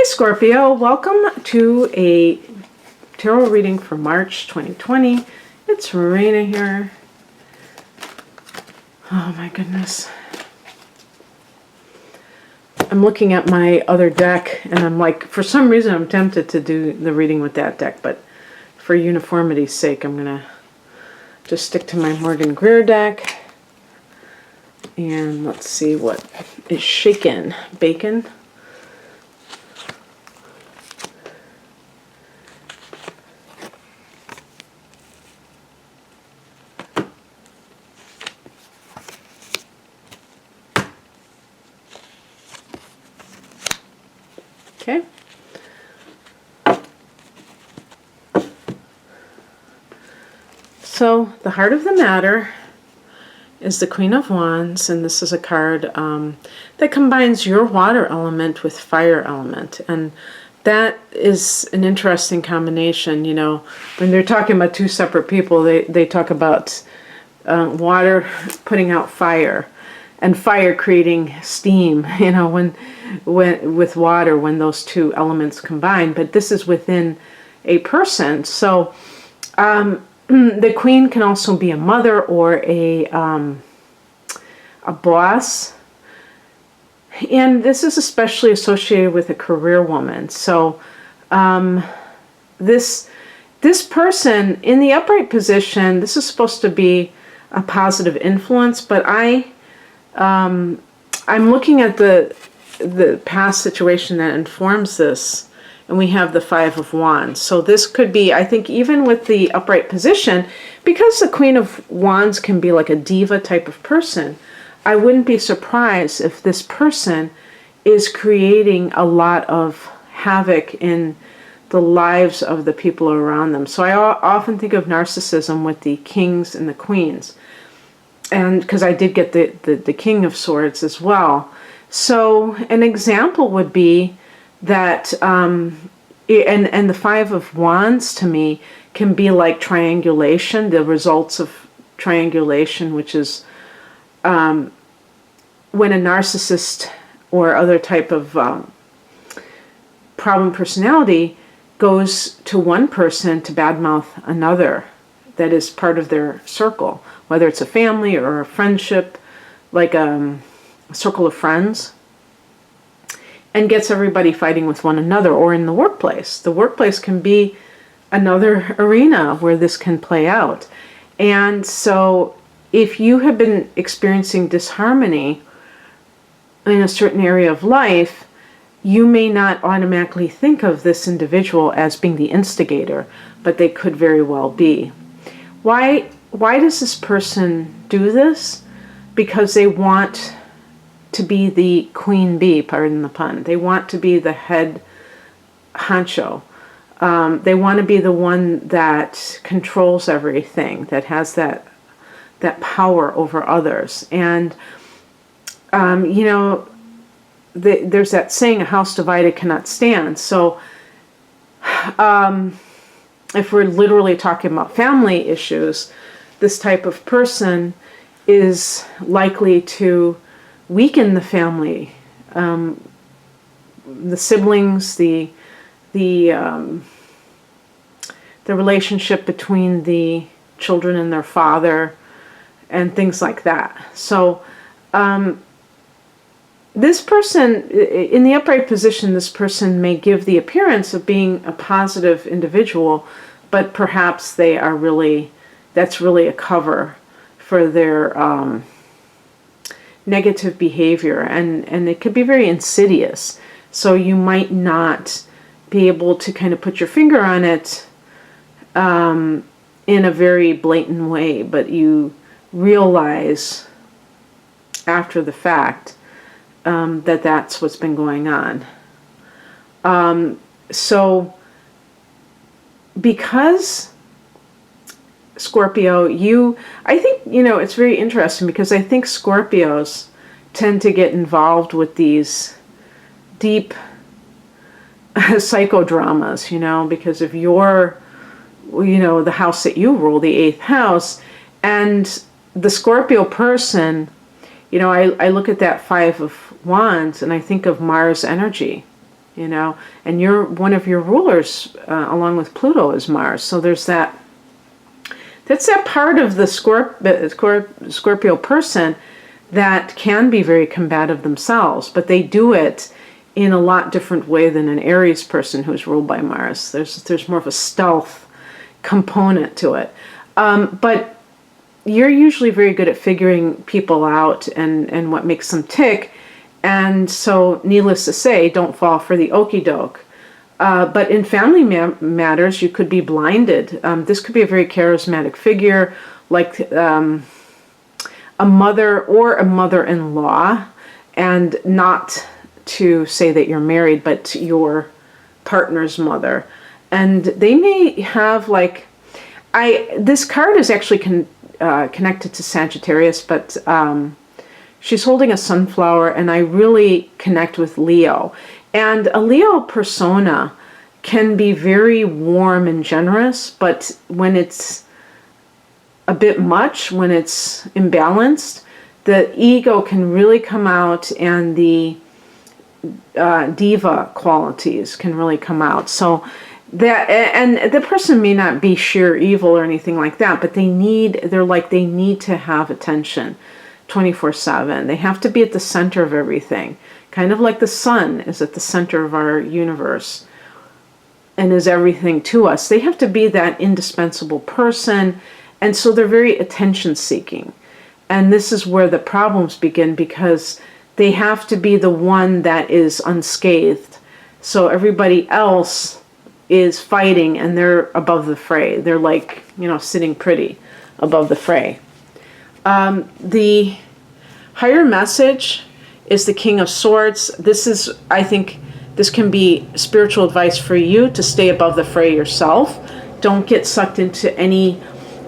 Hi Scorpio, welcome to a tarot reading for March 2020. It's Marina here. Oh my goodness. I'm looking at my other deck and I'm like, for some reason I'm tempted to do the reading with that deck, but for uniformity's sake I'm going to just stick to my Morgan Greer deck. And let's see what is shaken. Bacon. Okay. So the heart of the matter is the Queen of Wands, and this is a card that combines your water element with fire element, and that is an interesting combination. You know, when they're talking about two separate people, they talk about water putting out fire, and fire creating steam. You know, when with water, when those two elements combine. But this is within a person, so. The queen can also be a mother or a boss, and this is especially associated with a career woman. So this person in the upright position, this is supposed to be a positive influence, but I'm looking at the past situation that informs this. And we have the Five of Wands. So this could be, I think, even with the upright position, because the Queen of Wands can be like a diva type of person, I wouldn't be surprised if this person is creating a lot of havoc in the lives of the people around them. So I often think of narcissism with the kings and the queens. And because I did get the King of Swords as well. So an example would be that and the Five of Wands to me can be like triangulation, the results of triangulation, which is when a narcissist or other type of problem personality goes to one person to badmouth another that is part of their circle, whether it's a family or a friendship, like a circle of friends, and gets everybody fighting with one another, or in the workplace. The workplace can be another arena where this can play out. And so if you have been experiencing disharmony in a certain area of life, you may not automatically think of this individual as being the instigator, but they could very well be. Why does this person do this? Because they want to be the queen bee, pardon the pun. They want to be the head honcho. They want to be the one that controls everything, that has that power over others. And, you know, there's that saying, a house divided cannot stand. So if we're literally talking about family issues, this type of person is likely to weaken the family, the siblings, the relationship between the children and their father, and things like that. So this person, in the upright position, this person may give the appearance of being a positive individual, but perhaps they are really, that's really a cover for their negative behavior, and it could be very insidious. So you might not be able to kind of put your finger on it in a very blatant way, but you realize after the fact that that's what's been going on. So because Scorpio, I think, you know, it's very interesting because I think Scorpios tend to get involved with these deep psychodramas, you know, because of your, you know, the house that you rule, the 8th house, and the Scorpio person, you know, I look at that Five of Wands and I think of Mars energy, and one of your rulers, along with Pluto, is Mars. So there's that. That's that part of the Scorpio person that can be very combative themselves, but they do it in a lot different way than an Aries person who's ruled by Mars. There's more of a stealth component to it. But you're usually very good at figuring people out and what makes them tick. And so, needless to say, don't fall for the okie doke. But in family matters, you could be blinded. This could be a very charismatic figure, like a mother or a mother-in-law, and not to say that you're married, but your partner's mother. And they may have this card is actually connected to Sagittarius, but she's holding a sunflower, and I really connect with Leo. And a Leo persona can be very warm and generous, but when it's a bit much, when it's imbalanced, the ego can really come out, and the diva qualities can really come out. So and the person may not be sheer evil or anything like that, but they need to have attention 24/7. They have to be at the center of everything, kind of like the sun is at the center of our universe and is everything to us. They have to be that indispensable person, and so they're very attention seeking. And this is where the problems begin, because they have to be the one that is unscathed. So everybody else is fighting, and they're above the fray. They're sitting pretty above the fray. The higher message is the King of Swords. I think this can be spiritual advice for you to stay above the fray yourself. Don't get sucked into any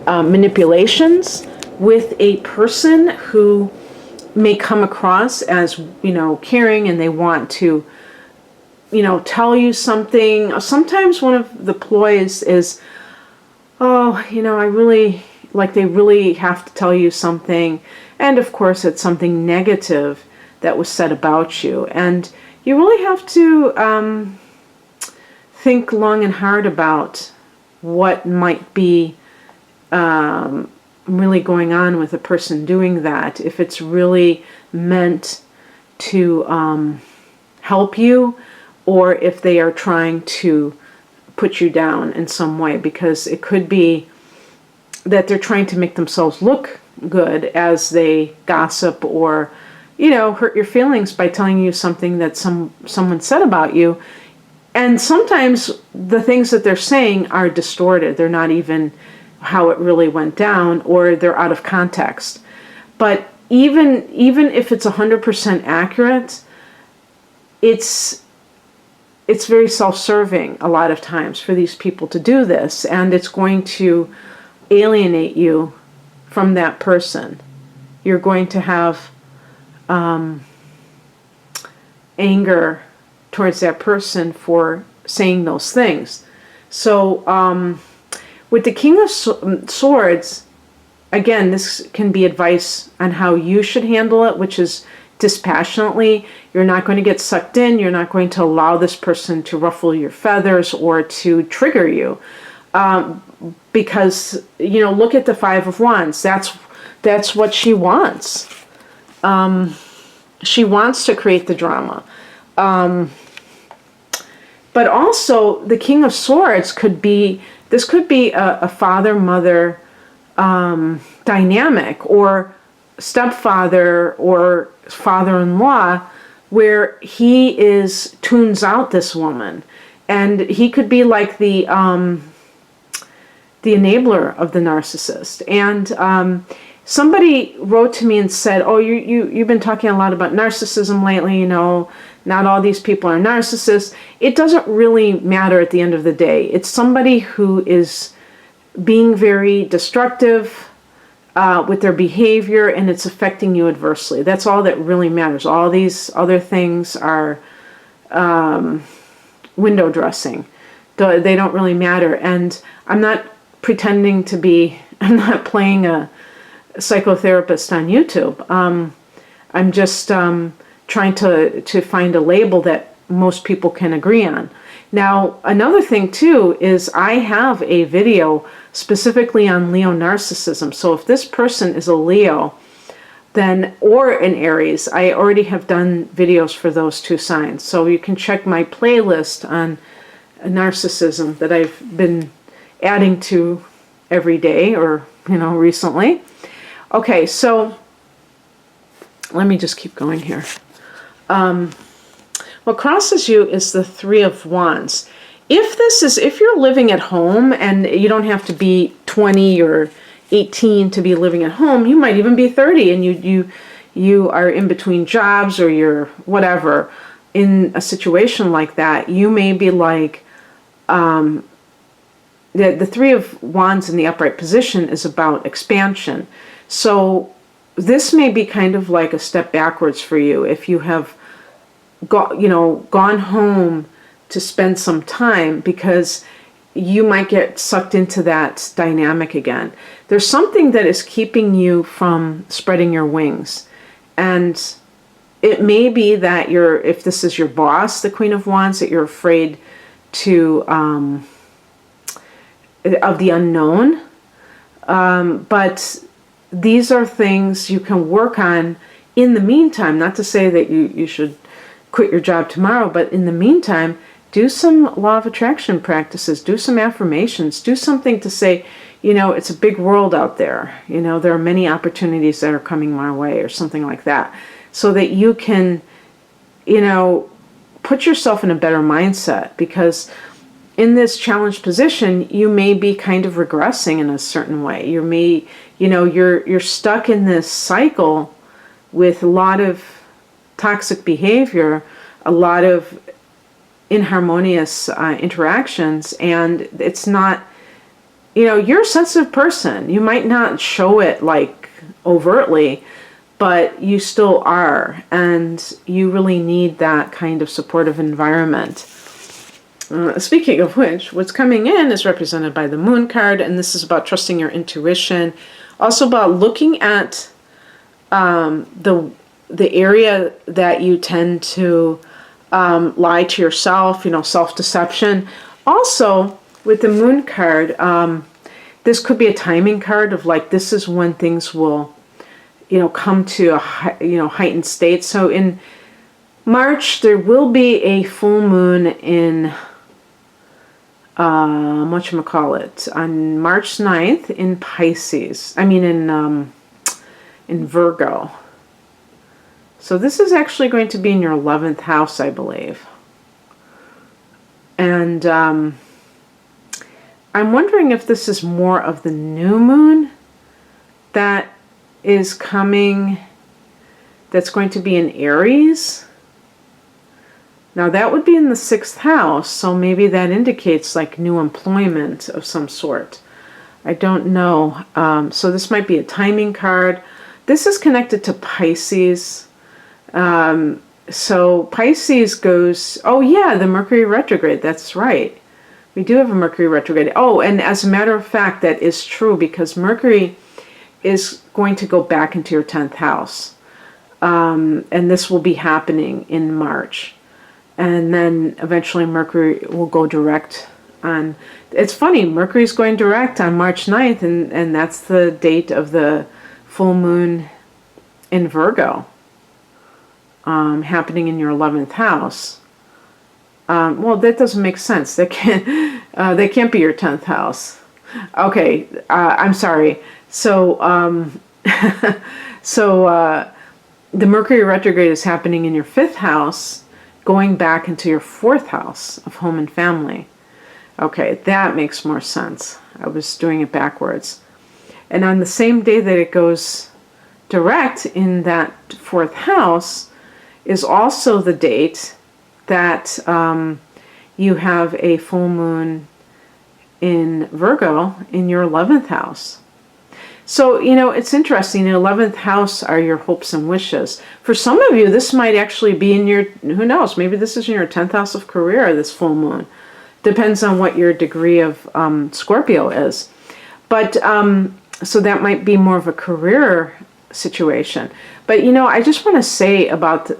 manipulations with a person who may come across as, caring, and they want to, tell you something. Sometimes one of the ploys is, they really have to tell you something. And of course, it's something negative that was said about you. And you really have to think long and hard about what might be really going on with a person doing that. If it's really meant to help you, or if they are trying to put you down in some way, because it could be that they're trying to make themselves look good as they gossip or, hurt your feelings by telling you something that someone said about you. And sometimes the things that they're saying are distorted. They're not even how it really went down, or they're out of context. But even if it's 100% accurate, it's very self-serving a lot of times for these people to do this, and it's going to alienate you from that person. You're going to have anger towards that person for saying those things. So with the King of Swords, again, this can be advice on how you should handle it, which is dispassionately. You're not going to get sucked in. You're not going to allow this person to ruffle your feathers or to trigger you. Because, look at the Five of Wands. That's what she wants. She wants to create the drama. But also, the King of Swords could be a father-mother dynamic, or stepfather or father-in-law, where he tunes out this woman. And he could be like the enabler of the narcissist. And somebody wrote to me and said, "Oh, you've been talking a lot about narcissism lately, not all these people are narcissists." It doesn't really matter at the end of the day. It's somebody who is being very destructive with their behavior, and it's affecting you adversely. That's all that really matters. All these other things are window dressing. They don't really matter. And I'm not pretending to be, I'm not playing a psychotherapist on YouTube. I'm just trying to find a label that most people can agree on. Now, another thing too is I have a video specifically on Leo narcissism. So if this person is a Leo, then, or an Aries, I already have done videos for those two signs. So you can check my playlist on narcissism that I've been adding to every day, or, recently. Okay, so let me just keep going here. What crosses you is the Three of Wands. If you're living at home, and you don't have to be 20 or 18 to be living at home, you might even be 30, and you are in between jobs, or you're whatever, in a situation like that, you may be like, the Three of Wands in the upright position is about expansion. So this may be kind of like a step backwards for you if you have gone home to spend some time, because you might get sucked into that dynamic again. There's something that is keeping you from spreading your wings. And it may be that if this is your boss, the Queen of Wands, that you're afraid of the unknown. But these are things you can work on in the meantime. Not to say that you should quit your job tomorrow, but in the meantime, do some law of attraction practices, do some affirmations, do something to say, it's a big world out there. There are many opportunities that are coming my way, or something like that, so that you can, put yourself in a better mindset. Because in this challenged position, you may be kind of regressing in a certain way. You're stuck in this cycle with a lot of toxic behavior, a lot of inharmonious interactions, and it's not, you're a sensitive person. You might not show it like overtly, but you still are, and you really need that kind of supportive environment. Speaking of which, what's coming in is represented by the Moon card, and this is about trusting your intuition. Also about looking at the area that you tend to lie to yourself, self-deception. Also, with the Moon card, this could be a timing card of like, this is when things will, come to a heightened state. So in March, there will be a full moon in, whatchamacallit, on March 9th in Pisces. In Virgo. So this is actually going to be in your 11th house, I believe. And I'm wondering if this is more of the new moon that is coming, that's going to be in Aries. Now that would be in the 6th house, so maybe that indicates like new employment of some sort. I don't know. So this might be a timing card. This is connected to Pisces. So Pisces goes, oh yeah, the Mercury retrograde, that's right. We do have a Mercury retrograde. Oh, and as a matter of fact, that is true, because Mercury is going to go back into your 10th house. And this will be happening in March. And then eventually Mercury will go direct on, it's funny, Mercury's going direct on March 9th, and that's the date of the full moon in Virgo. Happening in your 11th house. Well, that doesn't make sense. That can't be your 10th house. Okay, I'm sorry. So, the Mercury retrograde is happening in your 5th house, going back into your 4th house of home and family. Okay, that makes more sense. I was doing it backwards. And on the same day that it goes direct in that 4th house is also the date that you have a full moon in Virgo in your 11th house. So, it's interesting. The 11th house are your hopes and wishes. For some of you, this might actually be in your, who knows, maybe this is in your 10th house of career, this full moon. Depends on what your degree of Scorpio is. But, so that might be more of a career situation. But, I just want to say about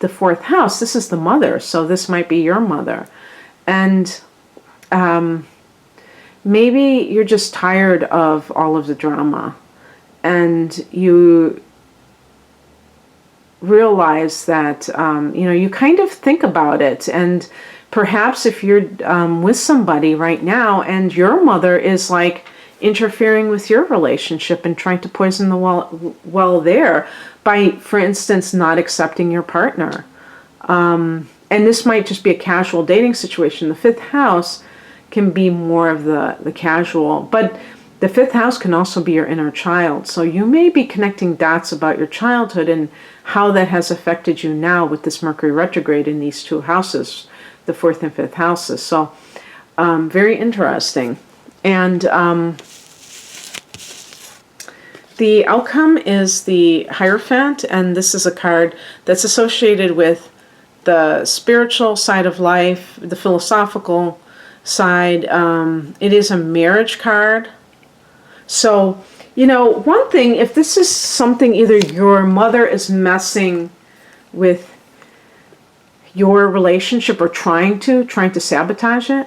the fourth house, this is the mother. So this might be your mother. And maybe you're just tired of all of the drama, and you realize that, you kind of think about it. And perhaps if you're with somebody right now and your mother is like interfering with your relationship and trying to poison the well there by, for instance, not accepting your partner. And this might just be a casual dating situation. The fifth house can be more of the casual, but the fifth house can also be your inner child. So you may be connecting dots about your childhood and how that has affected you now with this Mercury retrograde in these two houses, the fourth and fifth houses. So very interesting. And the outcome is the Hierophant, and this is a card that's associated with the spiritual side of life, the philosophical side. It is a marriage card. So, one thing, if this is something, either your mother is messing with your relationship or trying to sabotage it,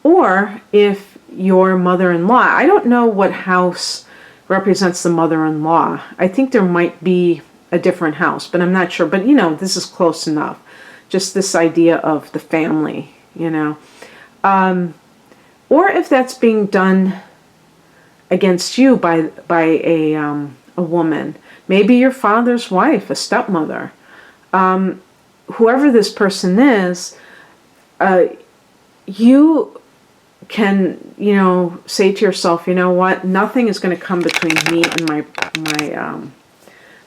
or if your mother-in-law, I don't know what house represents the mother-in-law. I think there might be a different house, but I'm not sure. But, this is close enough. Just this idea of the family, or if that's being done against you by a woman, maybe your father's wife, a stepmother, whoever this person is, you can, say to yourself, you know what, nothing is going to come between me and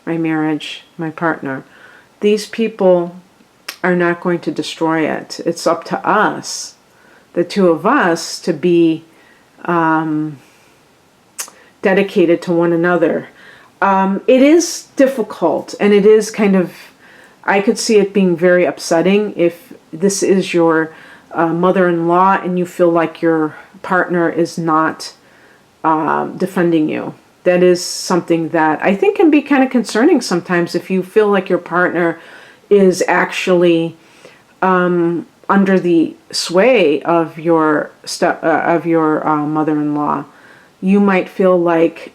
my marriage, my partner. These people are not going to destroy it. It's up to us, the two of us, to be dedicated to one another. It is difficult, and it is kind of, I could see it being very upsetting if this is your mother-in-law and you feel like your partner is not defending you. That is something that I think can be kind of concerning sometimes, if you feel like your partner is actually under the sway of your mother-in-law. You might feel like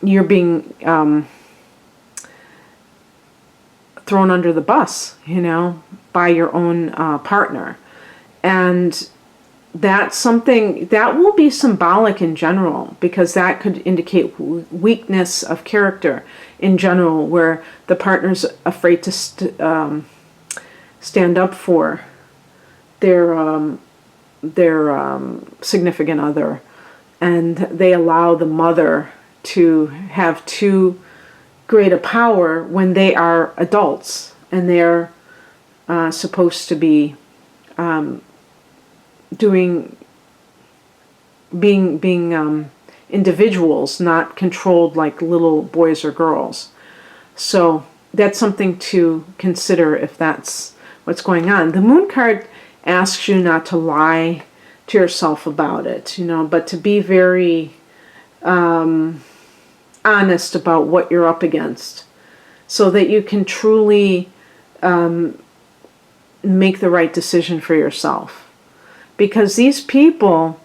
you're being thrown under the bus, by your own partner. And that's something that will be symbolic in general, because that could indicate weakness of character in general, where the partner's afraid to stand up for their significant other, and they allow the mother to have too great a power when they are adults and they're supposed to be being individuals, not controlled like little boys or girls. So that's something to consider if that's what's going on. The Moon card asks you not to lie to yourself about it, but to be very honest about what you're up against, so that you can truly make the right decision for yourself. Because these people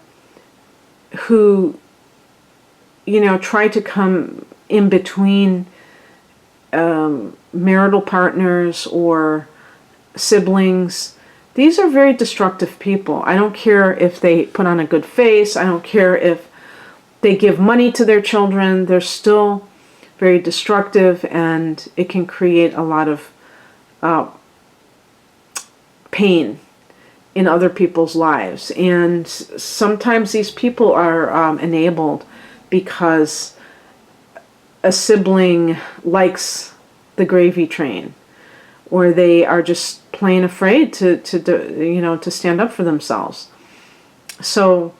who, try to come in between marital partners or siblings, these are very destructive people. I don't care if they put on a good face. I don't care if they give money to their children. They're still very destructive, and it can create a lot of pain in other people's lives. And sometimes these people are enabled because a sibling likes the gravy train, or they are just plain afraid to stand up for themselves. So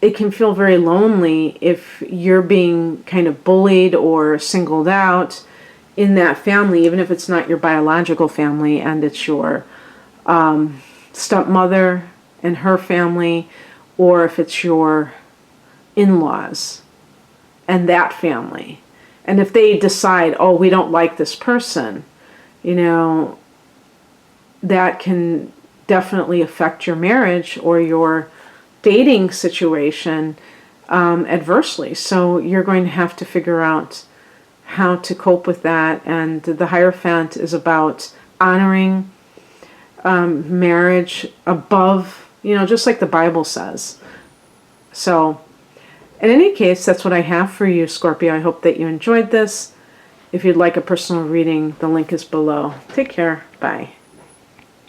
it can feel very lonely if you're being kind of bullied or singled out in that family, even if it's not your biological family and it's your stepmother and her family, or if it's your in-laws and that family. And if they decide, oh, we don't like this person, you know, that can definitely affect your marriage or your dating situation adversely. So you're going to have to figure out how to cope with that. And the Hierophant is about honoring marriage above, you know, just like the Bible says. So in any case, that's what I have for you, Scorpio. I hope that you enjoyed this. If you'd like a personal reading, the link is below. Take care. Bye.